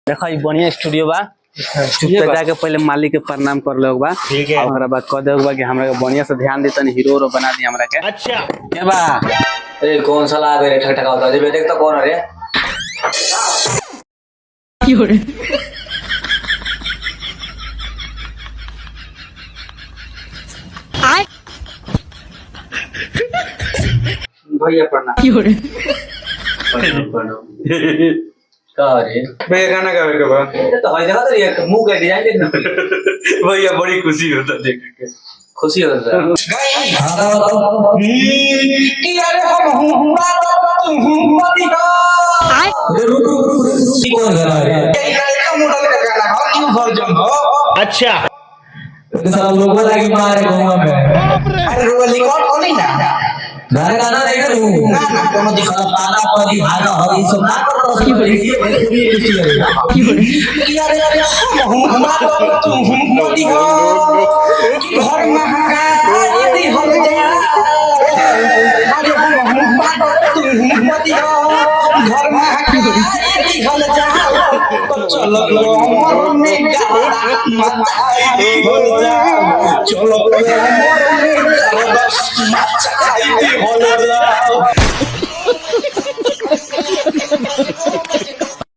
देखो ये बढ़िया स्टूडियो बा। स्टूडियो पे जाके पहले मालिक के प्रणाम कर लो बा। ठीक है। ओकरा बाद कह दे बा कि हमरा के बढ़िया से ध्यान देतन हीरो रो बना दी हमरा के। अच्छा के बा अरे कौन सा लाग रे ठकठका होता है देख तो कौन है रे भैया प्रणाम। का रे भैया गाना गावे के बा। ये तो हई जगह तो ये मुंह का डिजाइन देखना भैया बड़ी खुशी होता देख के। खुशी होता है कि अरे हम हुआ तू मती हो। कौन गा रहा है ये लड़का मॉडल का गाना हो न्यू वर्जन हो। अच्छा सब लोगों लगी मारे गोवा में अरे रोली कौन नहीं ना गाना गाना देख तू ना ना कोनो दिखा पाना पदी भागा हो ये सब ना कर रहा की बड़ी खुशी करेगा कि अरे हम हुआ तू मती हो कि घर महारानी हो जा। अरे हम हुआ तू मती हो घर महारानी हो जा। तो चलो मोर में गाना मचाई हो जा। चलो मोर में गाना मचाई हो जा।